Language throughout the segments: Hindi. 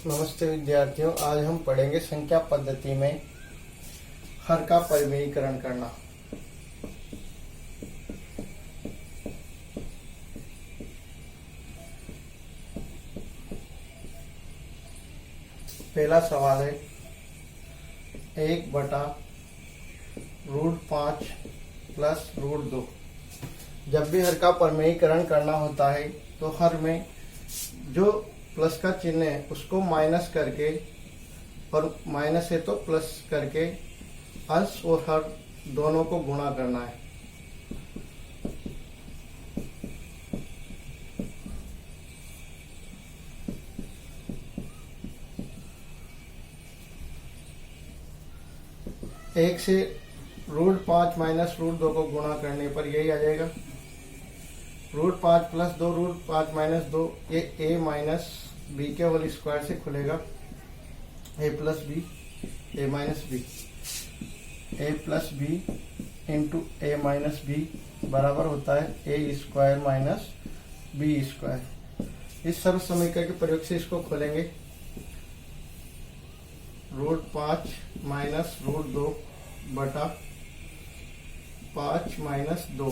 नमस्ते विद्यार्थियों, आज हम पढ़ेंगे संख्या पद्धति में हर का परिमेयीकरण करना। पहला सवाल है 1/√5 प्लस √2। जब भी हर का परिमेयीकरण करना होता है तो हर में जो प्लस का चिन्ह है उसको माइनस करके, और माइनस है तो प्लस करके अंश और हर दोनों को गुणा करना है। एक से √5 माइनस √2 को गुणा करने पर यही आ जाएगा। √5 प्लस 2 √5 माइनस 2, ये a माइनस बी के होल स्क्वायर से खुलेगा। a plus B, a minus B, a plus B into a minus B बराबर होता है a square minus B square. इस सर्व समीकरण के प्रयोग से इसको खोलेंगे। √5 माइनस √2 बटा 5 माइनस 2,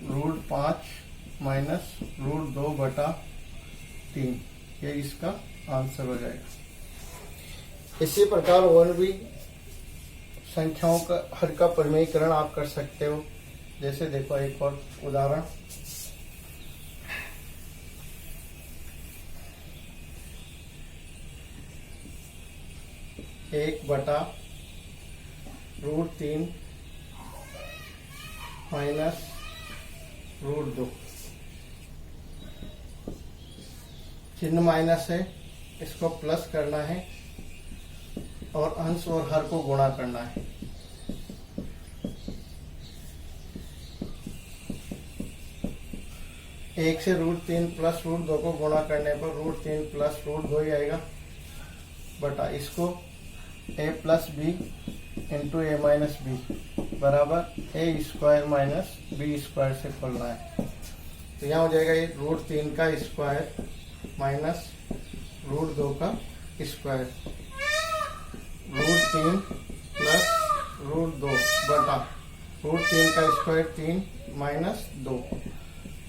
√5 माइनस √2 बटा 3, ये इसका आंसर हो जाएगा। इसी प्रकार और भी संख्याओं का हर का परिमेयीकरण आप कर सकते हो। जैसे देखो एक और उदाहरण, (1/√3 माइनस √2)। चिन्ह माइनस है, इसको प्लस करना है और अंश और हर को गुणा करना है। एक से √3 प्लस √2 को गुणा करने पर √3 प्लस √2 ही आएगा, बटा इसको a plus B into a minus B बराबर a square minus B square से खोलना है। तो यहाँ हो जाएगा ये √3 का स्क्वायर माइनस √2 का स्क्वायर, √3 प्लस √2 बटा √3 का स्क्वायर 3 माइनस 2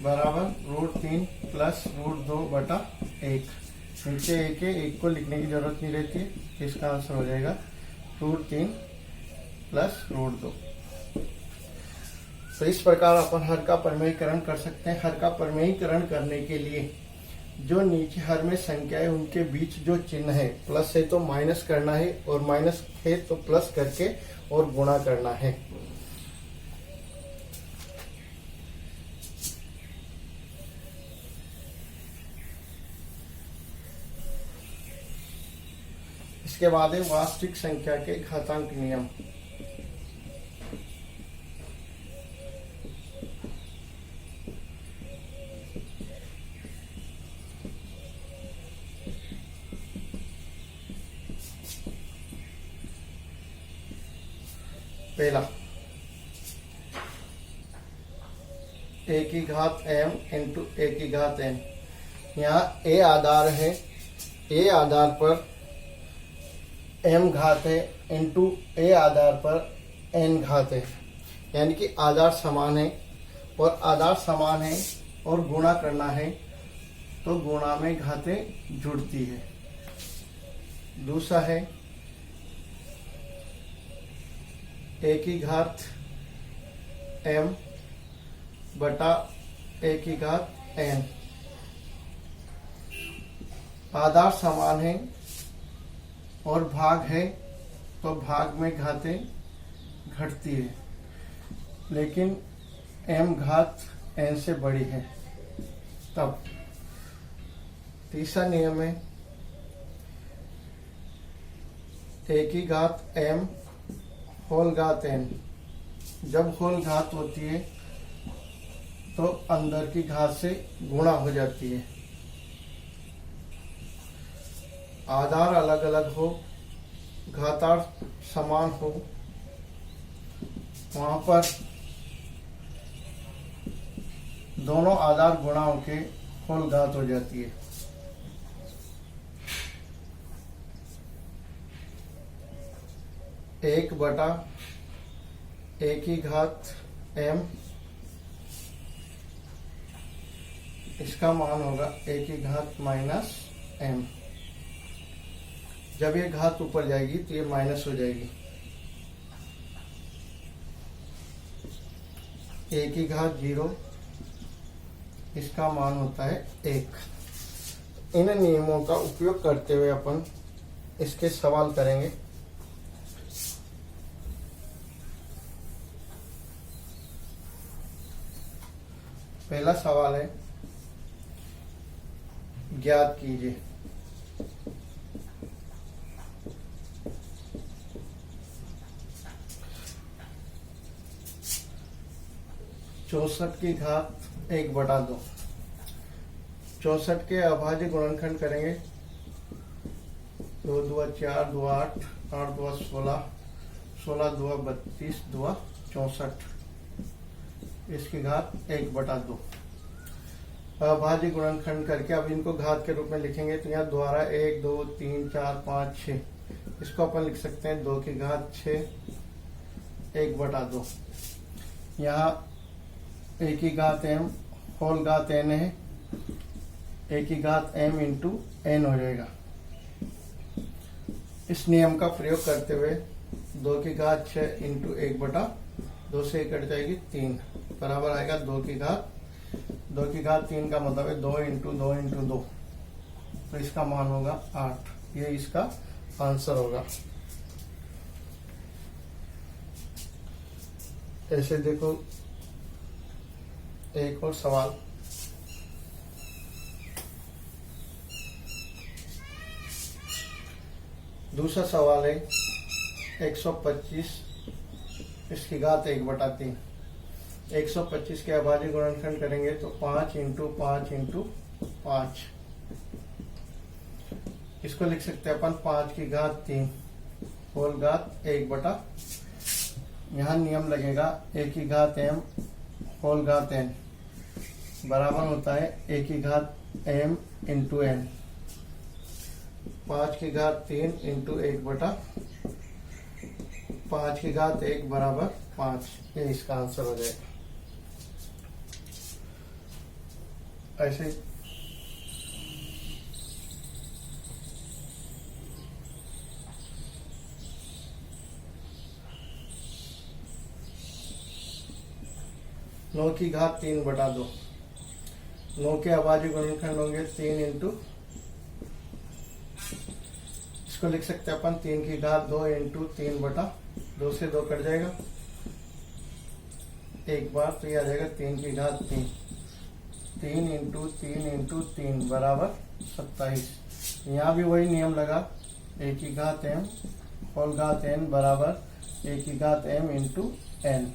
बराबर √3 प्लस √2 बटा 1। नीचे एक को लिखने की जरूरत नहीं रहती है, इसका आंसर हो जाएगा √3 प्लस √2। तो इस प्रकार अपन हर का परिमेयीकरण कर सकते हैं। हर का परिमेयीकरण करने के लिए जो नीचे हर में संख्या है उनके बीच जो चिन्ह है, प्लस है तो माइनस करना है और माइनस है तो प्लस करके और गुणा करना है। इसके बाद है वास्तविक संख्या के घातांक नियम। पहला, a की घात m इंटू a की घात n। यहाँ a आधार है, a आधार पर m घात है इंटू a आधार पर n घात है। यानी कि आधार समान है, और आधार समान है और गुणा करना है तो गुणा में घातें जुड़ती है। दूसरा है a की घात m बटा a की घात n। आधार समान है और भाग है तो भाग में घातें घटती है, लेकिन m घात n से बड़ी है तब। तीसरा नियम है a की घात m होल घात n। जब होल घात होती है तो अंदर की घात से गुणा हो जाती है। आधार अलग अलग हो, घातांक समान हो, वहां पर दोनों आधार गुणा होके होल घात हो जाती है। एक बटा ए की घात m, इसका मान होगा ए की घात माइनस m। जब ये घात ऊपर जाएगी तो ये माइनस हो जाएगी। ए की घात 0, इसका मान होता है 1। इन नियमों का उपयोग करते हुए अपन इसके सवाल करेंगे। पहला सवाल है, ज्ञात कीजिए चौसठ की घात 1/2। 64 के अभाज्य गुणनखंड करेंगे। 2 दूआ 4, दूआ 8, 8 दूआ 16, 16 दूआ 32, दूआ 64, इसकी घात 1/2। अभाज्य गुणनखंड करके अब इनको घात के रूप में लिखेंगे तो यहाँ द्वारा 1, 2, 3, 4, 5, 6, इसको अपन लिख सकते हैं 2 की घात 6 1/2। यहाँ ए की घात m होल घात n है, ए की घात m इंटू n हो जाएगा। इस नियम का प्रयोग करते हुए 2 की घात 6 इंटू 1/2 से कट जाएगी 3, बराबर आएगा 2 की घात 3 का मतलब है 2 इंटू 2 इंटू 2, तो इसका मान होगा 8। ये इसका आंसर होगा। ऐसे देखो एक और सवाल, दूसरा सवाल है 125, इसकी घात 1/3। 125 के अभाज्य गुणनखंड करेंगे तो 5 इंटू 5 इंटू 5, इसको लिख सकते हैं अपन 5 की घात 3 होल घात 1/, यहाँ नियम लगेगा ए की घात m होल घात n बराबर होता है ए की घात m इंटू n। 5 की घात 3 इंटू 1/, 5 की घात 1 बराबर 5, ये इसका आंसर हो जाएगा। ऐसे नौ की घात 3/2, 9 के अभाज्य गुणनखंड होंगे 3 इंटू, इसको लिख सकते हैं अपन 3 की घात 2 इंटू 3/2 से 2 कट जाएगा एक बार, तो ये आ जाएगा 3 की घात 3, 3 इंटू 3 इंटू 3 बराबर 27। यहाँ भी वही नियम लगा, ए की घात m होल घात n बराबर ए की घात m इंटू n।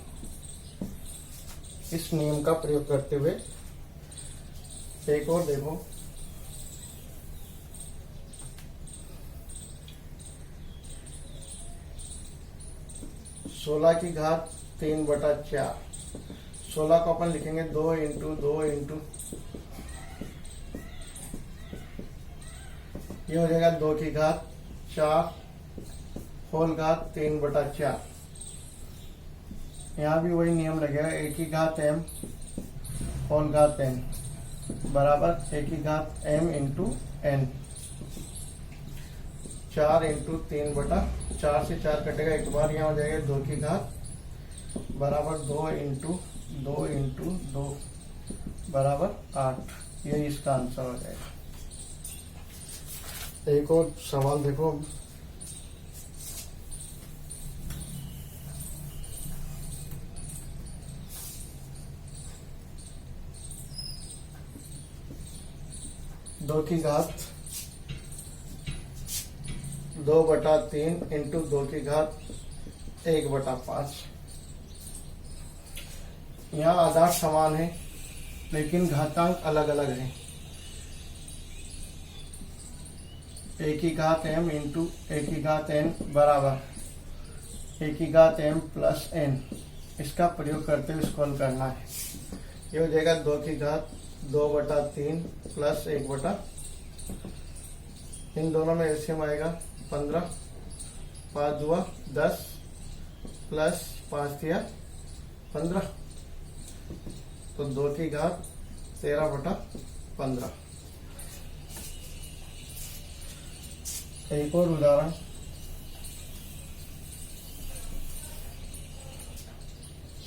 इस नियम का प्रयोग करते हुए एक और देखो, सोलह की घात 3/4, 16 को अपन लिखेंगे 2 इंटू 2 इंटू, ये हो जाएगा 2 की घात 4 होल घात 3/4। यहाँ भी वही नियम लगेगा, ए की घात m होल घात n बराबर ए की घात m इंटू n। 4 इंटू 3/4 से 4 कटेगा एक बार, यहाँ हो जाएगा 2 की घात बराबर 2 इंटू 2 इंटू 2 बराबर 8, यही इसका आंसर हो जाएगा। एक और सवाल देखो, दो की घात 2/3 इंटू 2 की घात 1/5। यहाँ आधार समान है लेकिन घातांक अलग अलग है। ए की घात m इंटू ए की घात n बराबर ए की घात m प्लस n, इसका प्रयोग करते हुए इसको हल करना है। ये हो जाएगा 2 की घात 2/3 प्लस 1/, इन दोनों में एलसीएम आएगा 15, 5 दूआ 10, प्लस 5 दिया 15, तो 2 की घात 13/15। एक और उदाहरण,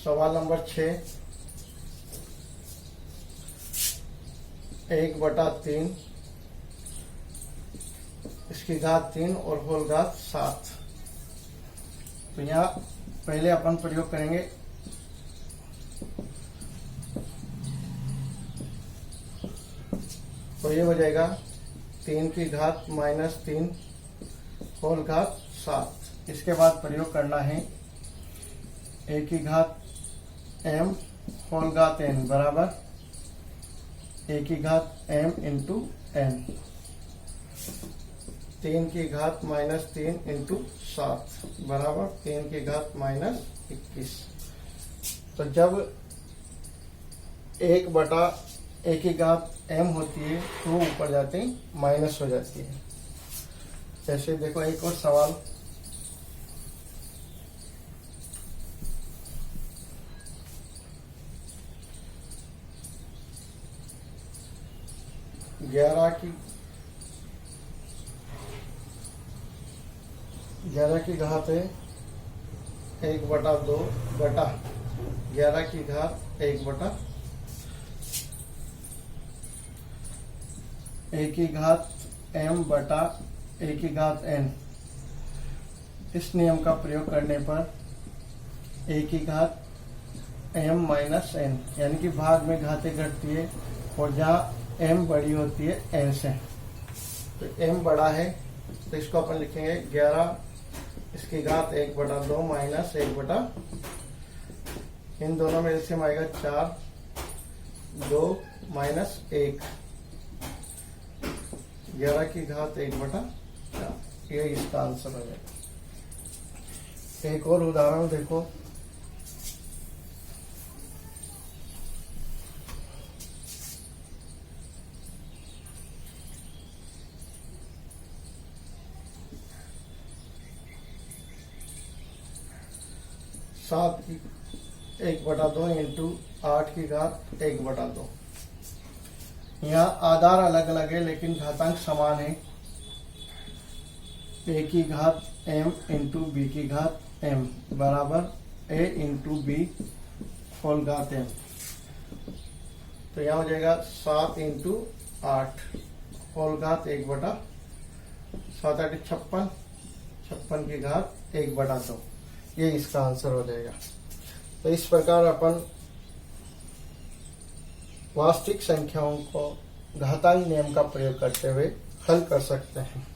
सवाल नंबर 6, 1/3 इसकी घात 3 और होल घात 7। तो यहाँ पहले अपन प्रयोग करेंगे तो ये हो जाएगा 3 की घात -3 होल घात 7। इसके बाद प्रयोग करना है a की घात m होल घात n बराबर a की घात m इंटू n। 3 की घात -3 इंटू 7 बराबर 3 की घात -21। तो जब 1/a की घात m होती है तो ऊपर जाते ही माइनस हो जाती है। जैसे देखो एक और सवाल, ग्यारह की घात है 1/2 बटा 11 की घात 1/a की घात m बटा a की घात n। इस नियम का प्रयोग करने पर a की घात m माइनस n, यानी कि भाग में घातें घटती है और जहाँ m बड़ी होती है n से, तो m बड़ा है तो इसको अपन लिखेंगे 11 इसकी घात 1/2 माइनस 1/, इन दोनों में एलसीएम आएगा 4, 2 माइनस 1, 11 की घात 1/4। ये इसका आंसर हो जाएगा। एक और उदाहरण देखो, सात की 1/2 इंटू 8 की घात 1/2। यहाँ आधार अलग अलग है लेकिन घातांक समान है। a की घात m इंटू बी की घात m बराबर a इंटू बी होल घात m। तो यहाँ हो जाएगा 7 इंटू 8 होल घात 1/, 7 8 56, 56 की घात 1/2। ये इसका आंसर हो जाएगा। तो इस प्रकार अपन वास्तविक संख्याओं को घातांक नियम का प्रयोग करते हुए हल कर सकते हैं।